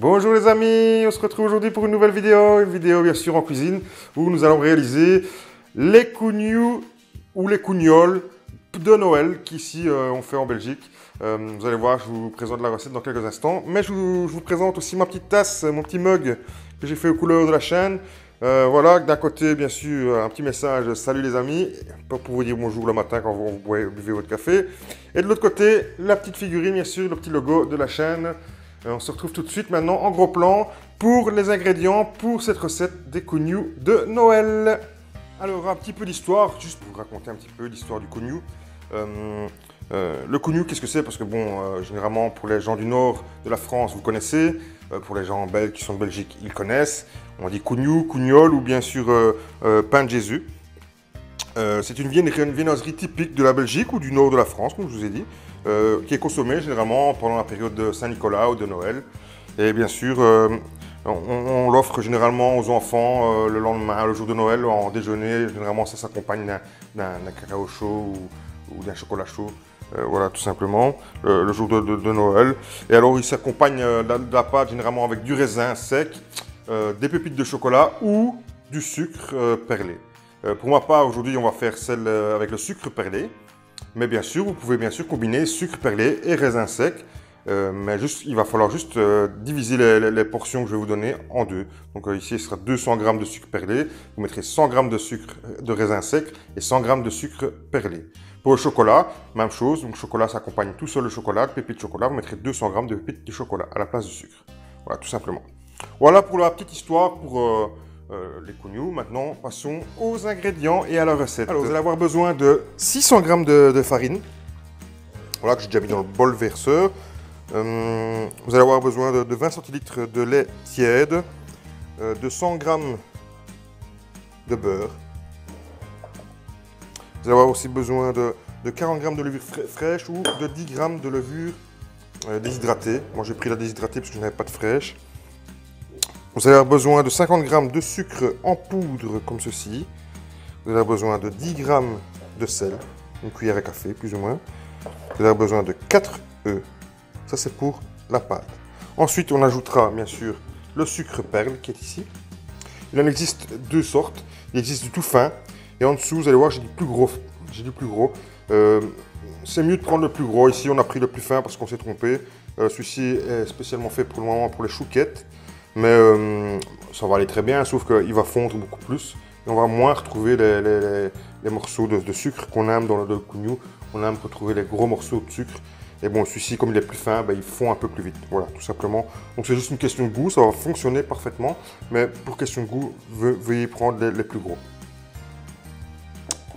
Bonjour les amis, on se retrouve aujourd'hui pour une nouvelle vidéo bien sûr en cuisine, où nous allons réaliser les cougnoux ou les cougnols de Noël qu'ici on fait en Belgique. Vous allez voir, je vous présente la recette dans quelques instants, mais je vous présente aussi ma petite tasse, mon petit mug que j'ai fait aux couleurs de la chaîne. Voilà, d'un côté bien sûr un petit message « Salut les amis », pour vous dire bonjour le matin quand vous buvez votre café. Et de l'autre côté, la petite figurine bien sûr, le petit logo de la chaîne. On se retrouve tout de suite maintenant en gros plan pour les ingrédients pour cette recette des cougnoux de Noël. Alors un petit peu d'histoire, juste pour vous raconter un petit peu l'histoire du cougnou. Le cougnou, qu'est-ce que c'est? Parce que bon, généralement pour les gens du nord de la France, vous connaissez. Pour les gens belges qui sont de Belgique, ils connaissent. On dit cougnou, cougnol ou bien sûr pain de Jésus. C'est une viennoiserie typique de la Belgique ou du nord de la France, comme je vous ai dit, qui est consommée généralement pendant la période de Saint-Nicolas ou de Noël. Et bien sûr, on l'offre généralement aux enfants le lendemain, le jour de Noël, en déjeuner. Généralement, ça s'accompagne d'un cacao chaud ou d'un chocolat chaud. Voilà, tout simplement, le jour de Noël. Et alors, il s'accompagne de la pâte généralement avec du raisin sec, des pépites de chocolat ou du sucre perlé. Pour ma part, aujourd'hui, on va faire celle avec le sucre perlé. Mais bien sûr, vous pouvez bien sûr combiner sucre perlé et raisin sec. Mais il va falloir juste diviser les portions que je vais vous donner en deux. Donc ici, ce sera 200 g de sucre perlé. Vous mettrez 100 g de sucre de raisin sec et 100 g de sucre perlé. Pour le chocolat, même chose. Donc le chocolat s'accompagne tout seul le chocolat, de pépites de chocolat. Vous mettrez 200 g de pépites de chocolat à la place du sucre. Voilà, tout simplement. Voilà pour la petite histoire pour les cougnoux. Maintenant, passons aux ingrédients et à la recette. Alors, vous allez avoir besoin de 600 g de farine. Voilà, que j'ai déjà mis dans le bol verseur. Vous allez avoir besoin de 20 centilitres de lait tiède, de 100 g de beurre. Vous allez avoir aussi besoin de 40 g de levure fraîche ou de 10 g de levure déshydratée. Moi, j'ai pris la déshydratée parce que je n'avais pas de fraîche. Vous allez avoir besoin de 50 g de sucre en poudre comme ceci. Vous allez avoir besoin de 10 g de sel, une cuillère à café plus ou moins. Vous allez avoir besoin de 4 œufs. Ça, c'est pour la pâte. Ensuite, on ajoutera bien sûr le sucre perle qui est ici. Il en existe deux sortes. Il existe du tout fin. Et en dessous, vous allez voir, j'ai du plus gros. C'est mieux de prendre le plus gros. Ici, on a pris le plus fin parce qu'on s'est trompé. Celui-ci est spécialement fait pour le moment pour les chouquettes. Mais ça va aller très bien, sauf qu'il va fondre beaucoup plus. Et on va moins retrouver les morceaux de sucre qu'on aime dans le cougnou. On aime retrouver les gros morceaux de sucre. Et bon, celui-ci, comme il est plus fin, ben, il fond un peu plus vite. Voilà, tout simplement. Donc c'est juste une question de goût, ça va fonctionner parfaitement. Mais pour question de goût, veuillez prendre les plus gros.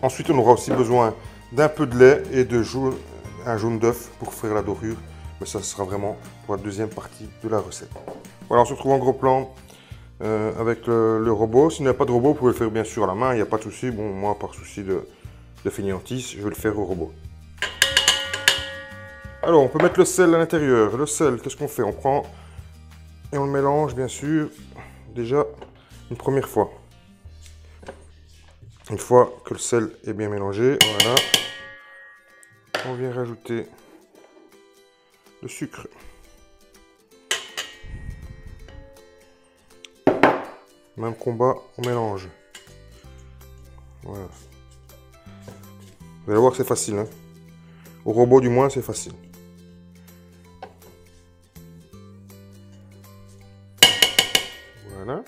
Ensuite, on aura aussi besoin d'un peu de lait et un jaune d'œuf pour faire la dorure. Mais ça sera vraiment pour la deuxième partie de la recette. Voilà, on se retrouve en gros plan avec le robot. S'il n'y a pas de robot, vous pouvez le faire bien sûr à la main, il n'y a pas de souci. Bon, moi, par souci de fainéantise, je vais le faire au robot. Alors, on peut mettre le sel à l'intérieur. Le sel, qu'est-ce qu'on fait? On prend et on le mélange, bien sûr, déjà une première fois. Une fois que le sel est bien mélangé, voilà, on vient rajouter le sucre. Même combat, on mélange. Voilà. Vous allez voir que c'est facile. Hein. Au robot, du moins, c'est facile. Voilà.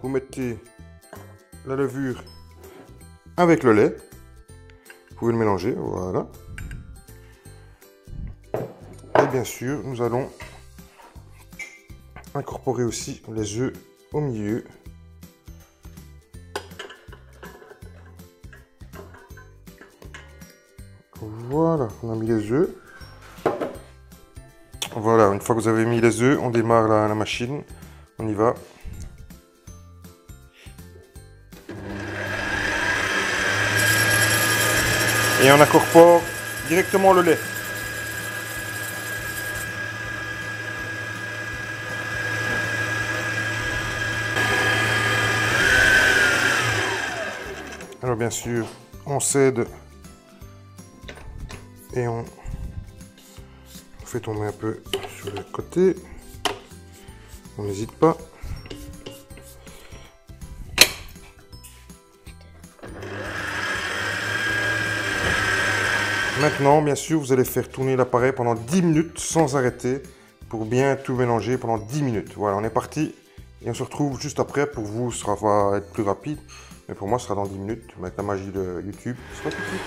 Vous mettez la levure avec le lait. Vous pouvez le mélanger. Voilà. Et bien sûr, nous allons incorporer aussi les œufs au milieu. Voilà, on a mis les œufs. Voilà, une fois que vous avez mis les œufs, on démarre la machine. On y va. Et on incorpore directement le lait. Alors bien sûr, on cède et on fait tomber un peu sur le côté. On n'hésite pas. Maintenant, bien sûr, vous allez faire tourner l'appareil pendant 10 minutes sans arrêter pour bien tout mélanger pendant 10 minutes. Voilà, on est parti et on se retrouve juste après. Pour vous, ça va être plus rapide, mais pour moi, ce sera dans 10 minutes. Avec la magie de YouTube, ce sera tout de suite.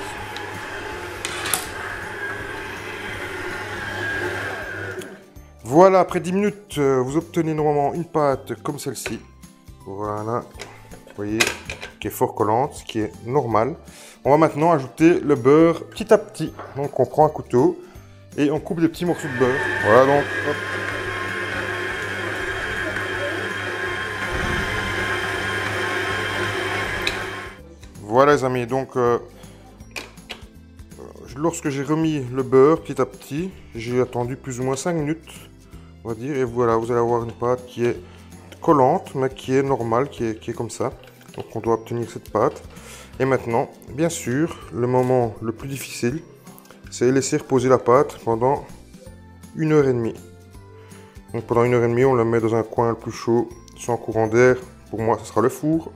Voilà, après 10 minutes, vous obtenez normalement une pâte comme celle-ci. Voilà, vous voyez, qui est fort collante, ce qui est normal. On va maintenant ajouter le beurre petit à petit. Donc on prend un couteau et on coupe des petits morceaux de beurre. Voilà, donc hop. Voilà les amis, donc lorsque j'ai remis le beurre petit à petit, j'ai attendu plus ou moins 5 minutes, on va dire, et voilà, vous allez avoir une pâte qui est collante, mais qui est normale, qui est comme ça. Donc on doit obtenir cette pâte. Et maintenant, bien sûr, le moment le plus difficile, c'est laisser reposer la pâte pendant 1h30. Donc pendant 1h30, on la met dans un coin le plus chaud, sans courant d'air. Pour moi, ce sera le four.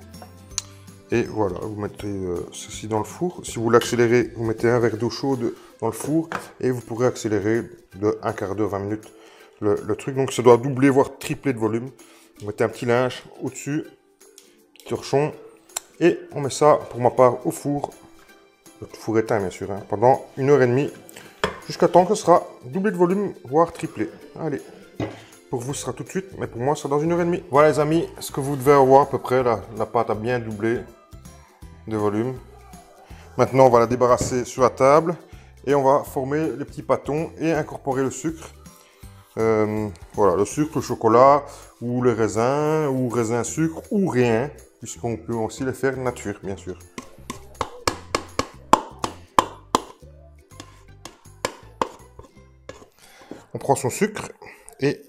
Et voilà, vous mettez ceci dans le four. Si vous l'accélérez, vous mettez un verre d'eau chaude dans le four et vous pourrez accélérer de un quart d'heure, 20 minutes le truc. Donc ça doit doubler, voire tripler de volume. Vous mettez un petit linge au-dessus, petit torchon. Et on met ça, pour ma part, au four. Le four éteint, bien sûr, hein, pendant 1h30. Jusqu'à temps que ce sera doublé de volume, voire triplé. Allez, pour vous, ce sera tout de suite, mais pour moi, ce sera dans 1h30. Voilà, les amis, ce que vous devez avoir à peu près, la pâte a bien doublé de volume. Maintenant, on va la débarrasser sur la table. Et on va former les petits pâtons et incorporer le sucre. Voilà, le sucre, le chocolat, ou le raisin, ou raisin sucre, ou rien. Puisqu'on peut aussi les faire nature, bien sûr. On prend son sucre et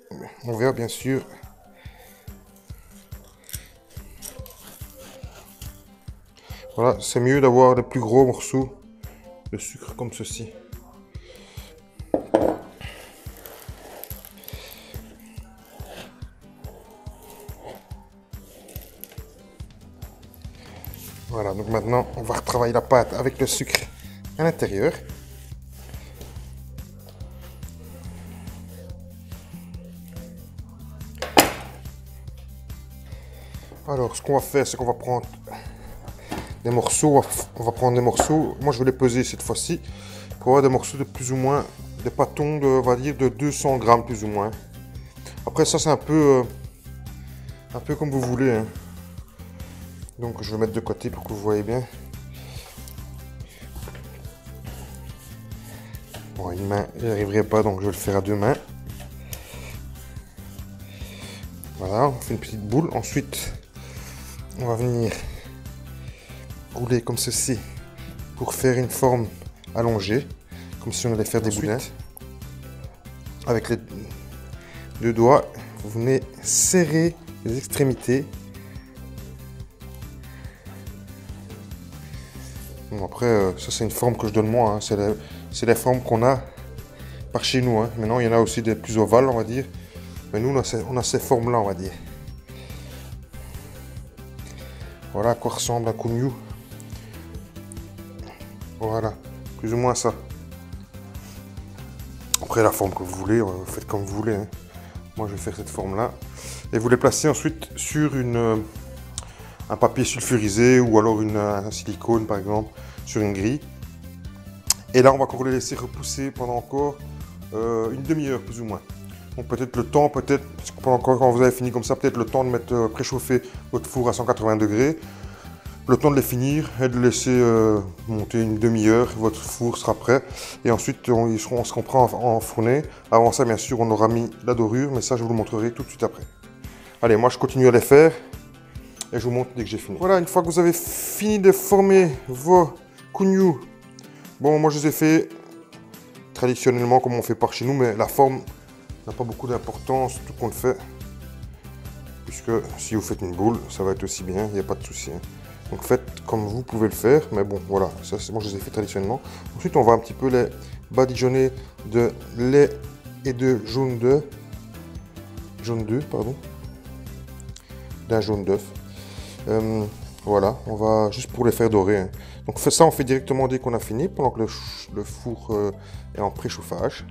on verra bien sûr voilà, c'est mieux d'avoir des plus gros morceaux de sucre comme ceci. Voilà, donc maintenant on va retravailler la pâte avec le sucre à l'intérieur. Alors, ce qu'on va faire, c'est qu'on va prendre des morceaux. On va prendre des morceaux. Moi, je vais les peser cette fois-ci pour avoir des morceaux de plus ou moins, des pâtons de, on va dire, de 200 grammes plus ou moins. Après, ça, c'est un peu comme vous voulez, hein. Donc, je vais mettre de côté pour que vous voyez bien. Bon, une main, j'y arriverai pas, donc je vais le faire à deux mains. Voilà, on fait une petite boule. Ensuite, on va venir rouler comme ceci pour faire une forme allongée, comme si on allait faire des boudins. Avec les deux doigts, vous venez serrer les extrémités. Bon, après, ça c'est une forme que je donne moi, hein. C'est la forme qu'on a par chez nous, hein. Maintenant, il y en a aussi des plus ovales, on va dire. Mais nous, on a ces formes-là, on va dire. Voilà à quoi ressemble un Kunyu. Voilà, plus ou moins ça. Après, la forme que vous voulez, vous faites comme vous voulez, hein. Moi, je vais faire cette forme-là. Et vous les placez ensuite sur un papier sulfurisé ou alors un silicone, par exemple, sur une grille. Et là, on va encore les laisser repousser pendant encore une demi-heure, plus ou moins. Donc peut-être le temps, quand vous avez fini comme ça, peut-être le temps de mettre préchauffer votre four à 180 degrés. Le temps de les finir et de laisser monter une demi-heure, votre four sera prêt. Et ensuite, on se prend en fourner. Avant ça, bien sûr, on aura mis la dorure, mais ça, je vous le montrerai tout de suite après. Allez, moi, je continue à les faire et je vous montre dès que j'ai fini. Voilà, une fois que vous avez fini de former vos Kunyu, bon, moi, je les ai fait traditionnellement comme on fait par chez nous, mais la forme n'a pas beaucoup d'importance, tout qu'on le fait. Puisque si vous faites une boule, ça va être aussi bien, il n'y a pas de souci, hein. Donc faites comme vous pouvez le faire, mais bon, voilà, ça c'est moi je les ai fait traditionnellement. Ensuite, on va un petit peu les badigeonner de lait et de jaune d'œuf. Jaune d'œuf, pardon. d'un jaune d'œuf. Voilà, on va juste pour les faire dorer. Hein. Donc ça, on fait directement dès qu'on a fini, pendant que le four est en préchauffage.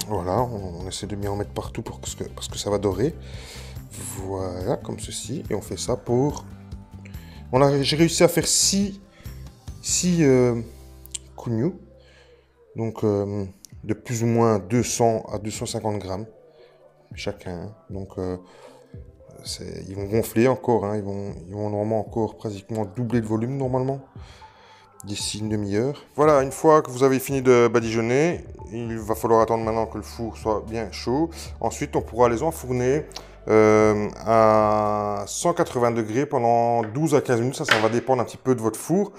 Voilà, on essaie de bien en mettre partout parce que ça va dorer. Voilà, comme ceci. Et on fait ça pour... J'ai réussi à faire 6 kuniu. Donc, de plus ou moins 200 à 250 grammes chacun. Donc, ils vont gonfler encore. Hein. Ils vont normalement encore pratiquement doubler de volume normalement. D'ici une demi-heure. Voilà, une fois que vous avez fini de badigeonner, il va falloir attendre maintenant que le four soit bien chaud. Ensuite, on pourra les enfourner à 180 degrés pendant 12 à 15 minutes. Ça va dépendre un petit peu de votre four.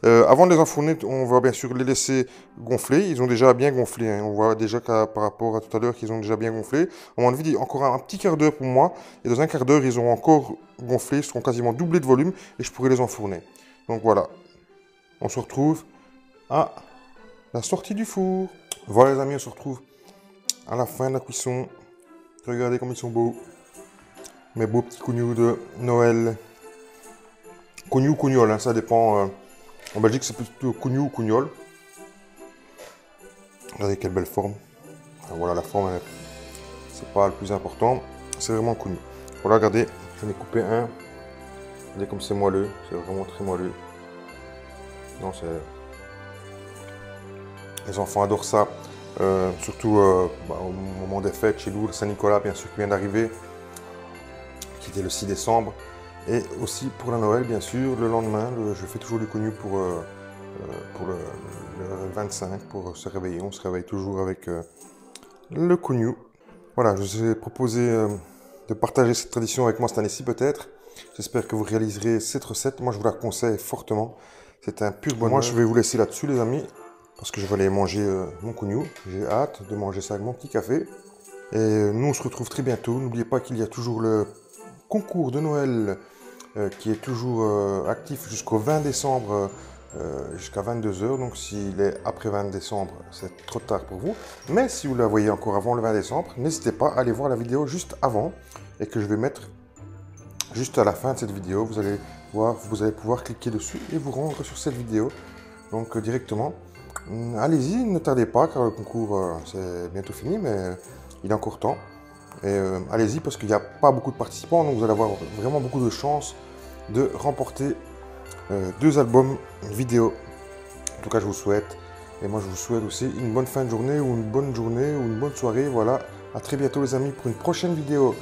Avant de les enfourner, on va bien sûr les laisser gonfler. Ils ont déjà bien gonflé. Hein. On voit déjà par rapport à tout à l'heure qu'ils ont déjà bien gonflé. À mon avis, encore un petit quart d'heure pour moi. Et dans un quart d'heure, ils auront encore gonflé. Ils seront quasiment doublés de volume et je pourrai les enfourner. Donc voilà. On se retrouve à la sortie du four. Voilà les amis, on se retrouve à la fin de la cuisson. Regardez comme ils sont beaux. Mes beaux petits kuniu de Noël. Kuniu ou kugnol, hein, ça dépend. En Belgique, c'est plutôt kuniu ou kugnol. Regardez quelle belle forme. Enfin, voilà, la forme, c'est pas le plus important. C'est vraiment kuniu. Voilà, regardez, j'en ai coupé un. Regardez comme c'est moelleux. C'est vraiment très moelleux. Non, les enfants adorent ça, surtout au moment des fêtes chez nous, le Saint-Nicolas bien sûr qui vient d'arriver, qui était le 6 décembre, et aussi pour la Noël bien sûr, le lendemain, je fais toujours du kuniu pour le 25, pour se réveiller, on se réveille toujours avec le kuniu. Voilà, je vous ai proposé de partager cette tradition avec moi cette année-ci peut-être, j'espère que vous réaliserez cette recette, moi je vous la conseille fortement. C'est un pur bonheur. Moi, je vais vous laisser là-dessus, les amis, parce que je vais aller manger mon kuniu. J'ai hâte de manger ça avec mon petit café. Et nous, on se retrouve très bientôt. N'oubliez pas qu'il y a toujours le concours de Noël qui est toujours actif jusqu'au 20 décembre, jusqu'à 22 h. Donc, s'il est après 20 décembre, c'est trop tard pour vous. Mais si vous la voyez encore avant le 20 décembre, n'hésitez pas à aller voir la vidéo juste avant et que je vais mettre juste à la fin de cette vidéo. Vous allez voir, vous allez pouvoir cliquer dessus et vous rendre sur cette vidéo. Donc directement, allez-y, ne tardez pas car le concours c'est bientôt fini, mais il est encore temps. Et allez-y parce qu'il n'y a pas beaucoup de participants, donc vous allez avoir vraiment beaucoup de chances de remporter 2 albums vidéo. En tout cas, je vous souhaite. Et moi, je vous souhaite aussi une bonne fin de journée ou une bonne soirée. Voilà, à très bientôt les amis pour une prochaine vidéo.